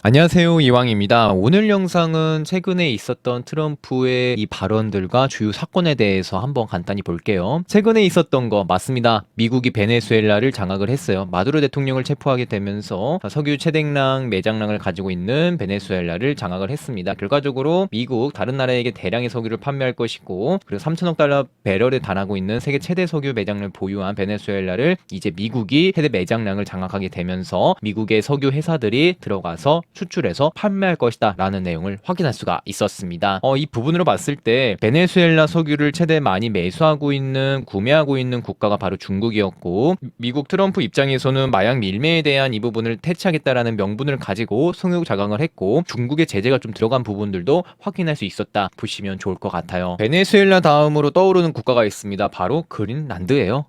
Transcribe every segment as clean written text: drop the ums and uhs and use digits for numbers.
안녕하세요, 이왕입니다. 오늘 영상은 최근에 있었던 트럼프의 이 발언들과 주요 사건에 대해서 한번 간단히 볼게요. 최근에 있었던 거 맞습니다. 미국이 베네수엘라를 장악을 했어요. 마두로 대통령을 체포하게 되면서 석유 채택랑 매장량을 가지고 있는 베네수엘라를 장악을 했습니다. 결과적으로 미국 다른 나라에게 대량의 석유를 판매할 것이고, 그리고 3천억 달러 배럴에 달하고 있는 세계 최대 석유 매장량을 보유한 베네수엘라를 이제 미국이 최대 매장량을 장악하게 되면서 미국의 석유 회사들이 들어가서 수출해서 판매할 것이다 라는 내용을 확인할 수가 있었습니다. 이 부분으로 봤을 때 베네수엘라 석유를 최대 많이 매수하고 있는 구매하고 있는 국가가 바로 중국이었고, 미국 트럼프 입장에서는 마약 밀매에 대한 이 부분을 퇴치하겠다라는 명분을 가지고 성역 자강을 했고, 중국의 제재가 좀 들어간 부분들도 확인할 수 있었다 보시면 좋을 것 같아요. 베네수엘라 다음으로 떠오르는 국가가 있습니다. 바로 그린란드예요.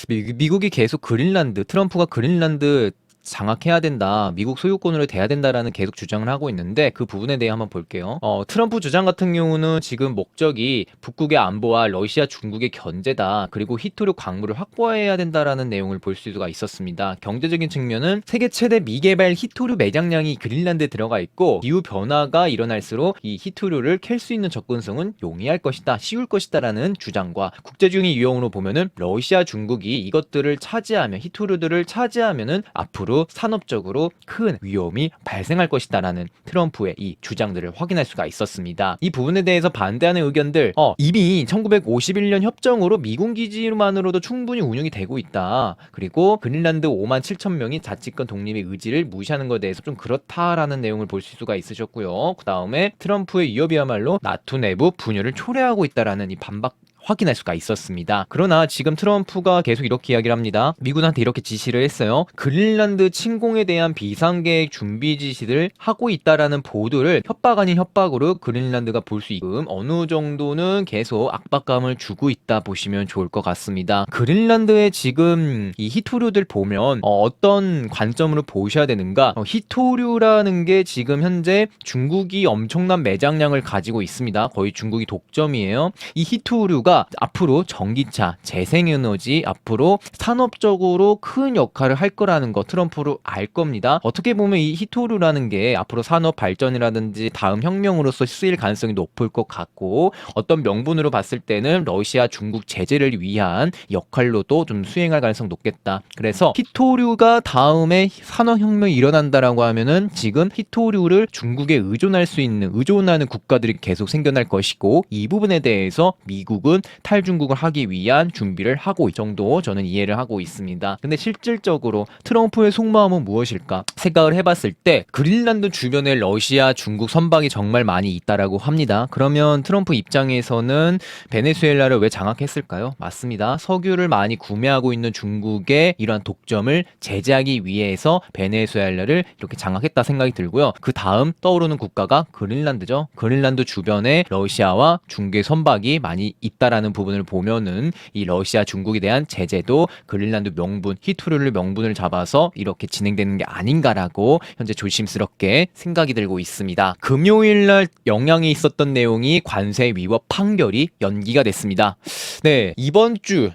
미국이 계속 트럼프가 그린란드 장악해야 된다, 미국 소유권으로 돼야 된다라는 계속 주장을 하고 있는데, 그 부분에 대해 한번 볼게요. 트럼프 주장 같은 경우는 지금 목적이 북극의 안보와 러시아, 중국의 견제다, 그리고 히토류 광물을 확보해야 된다라는 내용을 볼 수가 있었습니다. 경제적인 측면은 세계 최대 미개발 히토류 매장량이 그린란드에 들어가 있고, 기후 변화가 일어날수록 이 히토류를 캘 수 있는 접근성은 용이할 것이다, 쉬울 것이다라는 주장과, 국제적인 유형으로 보면은 러시아, 중국이 이것들을 차지하면, 히토류들을 차지하면은 앞으로 산업적으로 큰 위험이 발생할 것이다라는 트럼프의 이 주장들을 확인할 수가 있었습니다. 이 부분에 대해서 반대하는 의견들, 이미 1951년 협정으로 미군 기지만으로도 충분히 운영이 되고 있다, 그리고 그린란드 5만 7천 명이 자치권 독립의 의지를 무시하는 것에 대해서 좀 그렇다라는 내용을 볼 수가 있으셨고요. 그 다음에 트럼프의 위협이야말로 나토 내부 분열을 초래하고 있다라는 이 반박 확인할 수가 있었습니다. 그러나 지금 트럼프가 계속 이렇게 이야기를 합니다. 미군한테 이렇게 지시를 했어요. 그린란드 침공에 대한 비상계획 준비 지시를 하고 있다라는 보도를 협박 아닌 협박으로 그린란드가 볼 수 있음 어느 정도는 계속 압박감을 주고 있다 보시면 좋을 것 같습니다. 그린란드의 지금 이 히토류들 보면 어떤 관점으로 보셔야 되는가? 히토류라는 게 지금 현재 중국이 엄청난 매장량을 가지고 있습니다. 거의 중국이 독점이에요. 이 히토류가 앞으로 전기차, 재생에너지, 앞으로 산업적으로 큰 역할을 할 거라는 거 트럼프로 알 겁니다. 어떻게 보면 이 히토류라는 게 앞으로 산업 발전이라든지 다음 혁명으로서 쓰일 가능성이 높을 것 같고, 어떤 명분으로 봤을 때는 러시아, 중국 제재를 위한 역할로도 좀 수행할 가능성이 높겠다. 그래서 히토류가 다음에 산업혁명이 일어난다라고 하면은 지금 히토류를 중국에 의존하는 국가들이 계속 생겨날 것이고, 이 부분에 대해서 미국은 탈중국을 하기 위한 준비를 하고 이 정도 저는 이해를 하고 있습니다. 근데 실질적으로 트럼프의 속마음은 무엇일까 생각을 해봤을 때, 그린란드 주변에 러시아, 중국 선박이 정말 많이 있다라고 합니다. 그러면 트럼프 입장에서는 베네수엘라를 왜 장악했을까요? 맞습니다. 석유를 많이 구매하고 있는 중국의 이러한 독점을 제재하기 위해서 베네수엘라를 이렇게 장악했다 생각이 들고요. 그 다음 떠오르는 국가가 그린란드죠. 그린란드 주변에 러시아와 중국의 선박이 많이 있다라는 부분을 보면은 이 러시아, 중국에 대한 제재도 그린란드 명분, 히토류를 명분을 잡아서 이렇게 진행되는 게 아닌가라고 현재 조심스럽게 생각이 들고 있습니다. 금요일날 영향이 있었던 내용이 관세 위법 판결이 연기가 됐습니다. 네,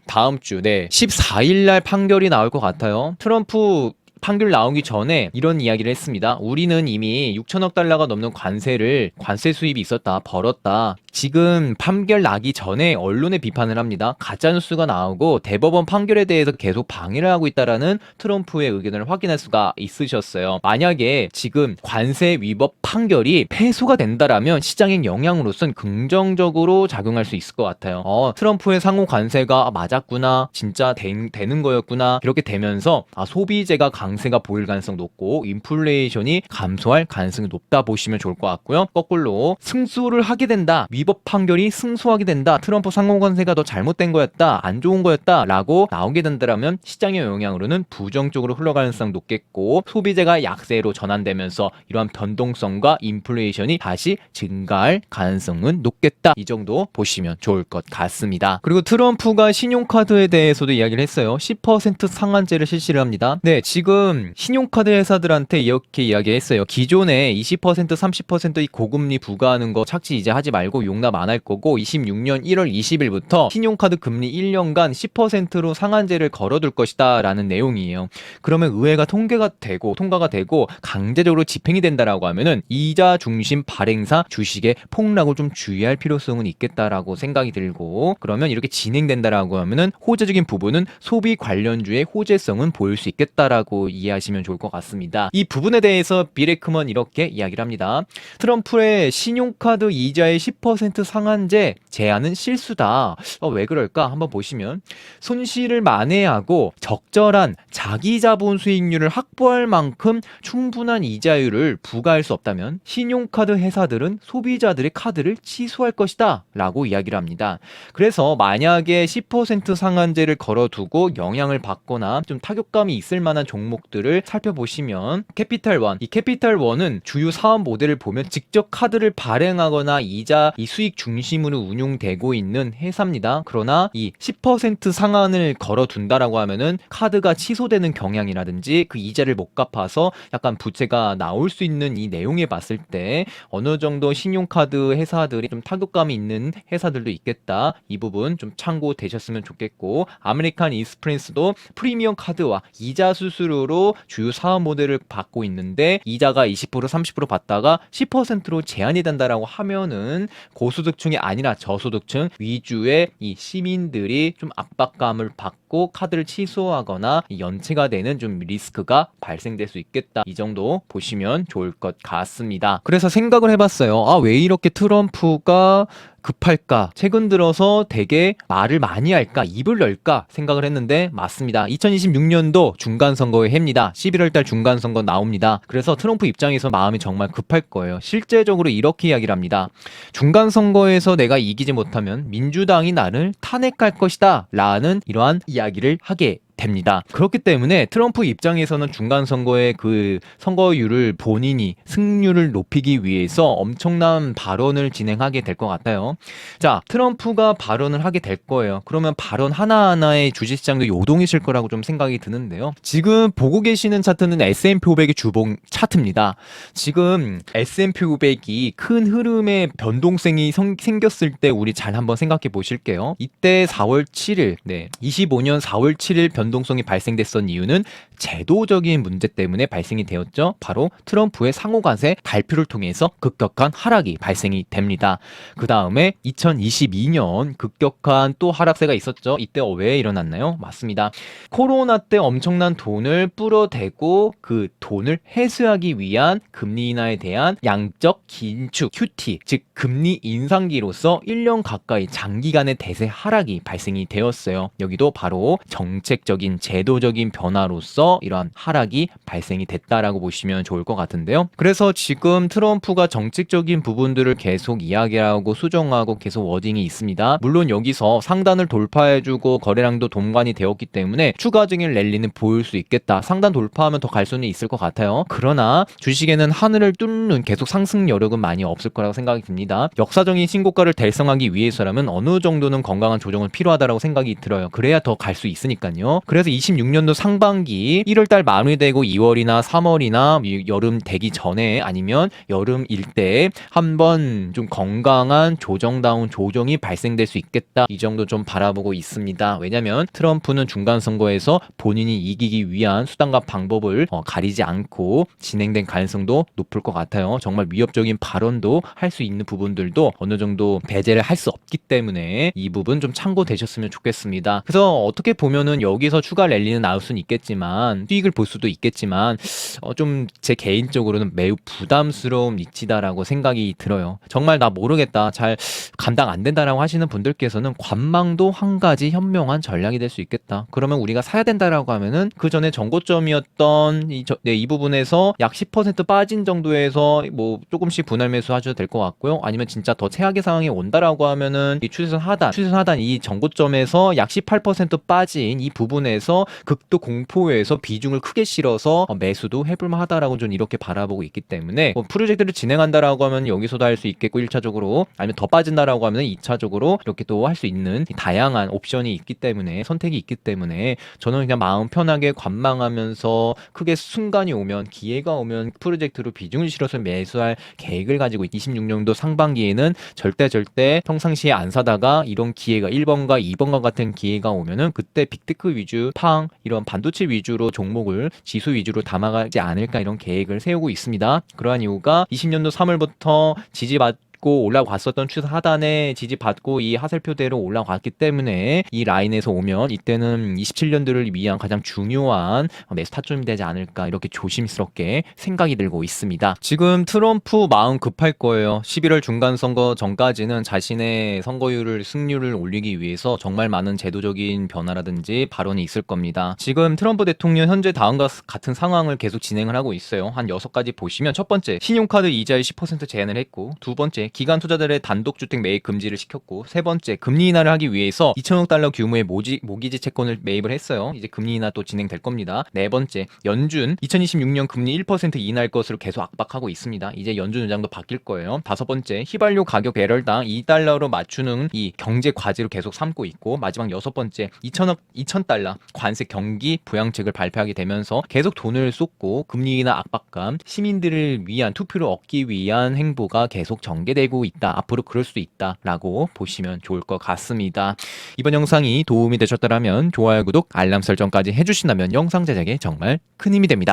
다음 주 14일날 판결이 나올 것 같아요. 트럼프 판결 나오기 전에 이런 이야기를 했습니다. 우리는 이미 6천억 달러가 넘는 관세 수입이 있었다, 벌었다. 지금 판결 나기 전에 언론에 비판을 합니다. 가짜뉴스가 나오고 대법원 판결에 대해서 계속 방해를 하고 있다라는 트럼프의 의견을 확인할 수가 있으셨어요. 만약에 지금 관세 위법 판결이 패소가 된다라면 시장의 영향으로선 긍정적으로 작용할 수 있을 것 같아요. 트럼프의 상호 관세가 맞았구나, 진짜 되는 거였구나, 이렇게 되면서 소비재가 강세가 보일 가능성 높고 인플레이션이 감소할 가능성이 높다 보시면 좋을 것 같고요. 거꾸로 승소를 하게 된다, 위법 판결이 승소하게 된다, 트럼프 상호관세가 더 잘못된 거였다, 안 좋은 거였다 라고 나오게 된다면 시장의 영향으로는 부정적으로 흘러가는 가능성이 높겠고, 소비재가 약세로 전환되면서 이러한 변동성과 인플레이션이 다시 증가할 가능성은 높겠다. 이 정도 보시면 좋을 것 같습니다. 그리고 트럼프가 신용카드에 대해서도 이야기를 했어요. 10% 상한제를 실시를 합니다. 네, 지금 지금 신용카드 회사들한테 이렇게 이야기했어요. 기존에 20% 30% 고금리 부과하는 거 착지 이제 하지 말고 용납 안 할 거고 26년 1월 20일부터 신용카드 금리 1년간 10%로 상한제를 걸어둘 것이다 라는 내용이에요. 그러면 의회가 통과가 되고 강제적으로 집행이 된다라고 하면은 이자 중심 발행사 주식의 폭락을 좀 주의할 필요성은 있겠다라고 생각이 들고, 그러면 이렇게 진행된다라고 하면은 호재적인 부분은 소비 관련주의 호재성은 보일 수 있겠다라고 이해하시면 좋을 것 같습니다. 이 부분에 대해서 빌 에크먼 이렇게 이야기를 합니다. 트럼프의 신용카드 이자의 10% 상한제 제안은 실수다. 왜 그럴까? 한번 보시면 손실을 만회하고 적절한 자기 자본 수익률을 확보할 만큼 충분한 이자율을 부과할 수 없다면 신용카드 회사들은 소비자들의 카드를 취소할 것이다 라고 이야기를 합니다. 그래서 만약에 10% 상한제를 걸어두고 영향을 받거나 좀 타격감이 있을 만한 종목들을 살펴보시면 캐피탈원, 이 캐피탈원은 주요 사업 모델을 보면 직접 카드를 발행하거나 이자 이 수익 중심으로 운용되고 있는 회사입니다. 그러나 이 10% 상한을 걸어둔다라고 하면은 카드가 취소되는 경향이라든지 그 이자를 못 갚아서 약간 부채가 나올 수 있는 이 내용에 봤을 때 어느 정도 신용카드 회사들이 좀 타격감이 있는 회사들도 있겠다. 이 부분 좀 참고되셨으면 좋겠고, 아메리칸 익스프레스도 프리미엄 카드와 이자 수수료로 주요 사업 모델을 받고 있는데 이자가 20% 30% 받다가 10%로 제한이 된다라고 하면은 고소득층이 아니라 저소득층 위주의 이 시민들이 좀 압박감을 받고 카드를 취소하거나 연체가 되는 좀 리스크가 발생될 수 있겠다. 이 정도 보시면 좋을 것 같습니다. 그래서 생각을 해봤어요. 왜 이렇게 트럼프가 급할까? 최근 들어서 되게 말을 많이 할까? 입을 열까? 생각을 했는데 맞습니다. 2026년도 중간선거의 해입니다. 11월달 중간선거 나옵니다. 그래서 트럼프 입장에서 마음이 정말 급할 거예요. 실제적으로 이렇게 이야기를 합니다. 중간선거에서 내가 이기지 못하면 민주당이 나를 탄핵할 것이다 라는 이러한 이야기를 하게 됩니다. 그렇기 때문에 트럼프 입장에서는 중간선거의 그 선거율을 본인이 승률을 높이기 위해서 엄청난 발언을 진행하게 될 것 같아요. 자, 트럼프가 발언을 하게 될 거예요. 그러면 발언 하나하나의 주식시장도 요동이실 거라고 좀 생각이 드는데요. 지금 보고 계시는 차트는 S&P 500의 주봉 차트입니다. 지금 S&P 500이 큰 흐름의 변동성이 생겼을 때 우리 잘 한번 생각해 보실게요. 이때 4월 7일, 25년 4월 7일 변동성이 발생됐던 이유는 제도적인 문제 때문에 발생이 되었죠. 바로 트럼프의 상호간세 발표를 통해서 급격한 하락이 발생이 됩니다. 그 다음에 2022년 급격한 또 하락세가 있었죠. 이때 왜 일어났나요? 맞습니다. 코로나 때 엄청난 돈을 불어대고 그 돈을 회수하기 위한 금리 인하에 대한 양적 긴축 QT, 즉 금리 인상기로서 1년 가까이 장기간의 대세 하락이 발생이 되었어요. 여기도 바로 정책적인 제도적인 변화로서 이러한 하락이 발생이 됐다라고 보시면 좋을 것 같은데요. 그래서 지금 트럼프가 정책적인 부분들을 계속 이야기하고 수정하고 계속 워딩이 있습니다. 물론 여기서 상단을 돌파해주고 거래량도 동반이 되었기 때문에 추가적인 랠리는 보일 수 있겠다. 상단 돌파하면 더 갈 수는 있을 것 같아요. 그러나 주식에는 하늘을 뚫는 계속 상승 여력은 많이 없을 거라고 생각이 듭니다. 역사적인 신고가를 달성하기 위해서라면 어느 정도는 건강한 조정은 필요하다고 생각이 들어요. 그래야 더 갈 수 있으니까요. 그래서 26년도 상반기 1월달 마무리되고 2월이나 3월이나 여름 되기 전에 아니면 여름 일대에 한번 좀 건강한 조정다운 조정이 발생될 수 있겠다. 이 정도 좀 바라보고 있습니다. 왜냐면 트럼프는 중간선거에서 본인이 이기기 위한 수단과 방법을 가리지 않고 진행된 가능성도 높을 것 같아요. 정말 위협적인 발언도 할 수 있는 부분들도 어느 정도 배제를 할 수 없기 때문에 이 부분 좀 참고되셨으면 좋겠습니다. 그래서 어떻게 보면은 여기서 추가 랠리는 나올 수는 있겠지만 수익을 볼 수도 있겠지만 좀 제 개인적으로는 매우 부담스러운 위치다라고 생각이 들어요. 정말 나 모르겠다, 잘 감당 안 된다라고 하시는 분들께서는 관망도 한 가지 현명한 전략이 될 수 있겠다. 그러면 우리가 사야 된다라고 하면은 그 전에 정고점이었던 이 부분에서 약 10% 빠진 정도에서 뭐 조금씩 분할 매수 하셔도 될 것 같고요. 아니면 진짜 더 최악의 상황이 온다라고 하면은 이 추세선 하단 이 정고점에서 약 18% 빠진 이 부분에 부분에서 극도 공포에서 비중을 크게 실어서 매수도 해볼 만하다라고 좀 이렇게 바라보고 있기 때문에 프로젝트를 진행한다라고 하면 여기서도 할 수 있겠고 1차적으로, 아니면 더 빠진다라고 하면 2차적으로 이렇게 또 할 수 있는 다양한 옵션이 있기 때문에, 선택이 있기 때문에 저는 그냥 마음 편하게 관망하면서 크게 순간이 오면, 기회가 오면 프로젝트로 비중을 실어서 매수할 계획을 가지고 26년도 상반기에는 절대 평상시에 안 사다가 이런 기회가 1번과 2번과 같은 기회가 오면은 그때 빅테크 위주, 팡 이런 반도체 위주로 종목을 지수 위주로 담아가지 않을까, 이런 계획을 세우고 있습니다. 그러한 이유가 20년도 3월부터 지지받고 올라갔었던 추세 하단에 지지받고 이 하살표대로 올라갔기 때문에 이 라인에서 오면 이때는 27년도를 위한 가장 중요한 매수 타점이 되지 않을까, 이렇게 조심스럽게 생각이 들고 있습니다. 지금 트럼프 마음 급할 거예요. 11월 중간선거 전까지는 자신의 선거율을, 승률을 올리기 위해서 정말 많은 제도적인 변화라든지 발언이 있을 겁니다. 지금 트럼프 대통령 현재 다음과 같은 상황을 계속 진행을 하고 있어요. 한 6가지 보시면, 첫 번째, 신용카드 이자율 10% 제한을 했고, 두 번째, 기관 투자들의 단독주택 매입 금지를 시켰고, 세 번째, 금리 인하를 하기 위해서 2천억 달러 규모의 모기지 채권을 매입을 했어요. 이제 금리 인하 또 진행될 겁니다. 네 번째, 연준 2026년 금리 1% 인하할 것으로 계속 압박하고 있습니다. 이제 연준 의장도 바뀔 거예요. 다섯 번째, 휘발유 가격 배럴당 2달러로 맞추는 이 경제 과제로 계속 삼고 있고, 마지막 여섯 번째, 2,000달러 관세 경기 부양책을 발표하게 되면서 계속 돈을 쏟고 금리 인하 압박감, 시민들을 위한 투표를 얻기 위한 행보가 계속 전개되고 있다. 앞으로 그럴 수도 있다라고 보시면 좋을 것 같습니다. 이번 영상이 도움이 되셨다면 좋아요, 구독, 알람 설정까지 해주신다면 영상 제작에 정말 큰 힘이 됩니다.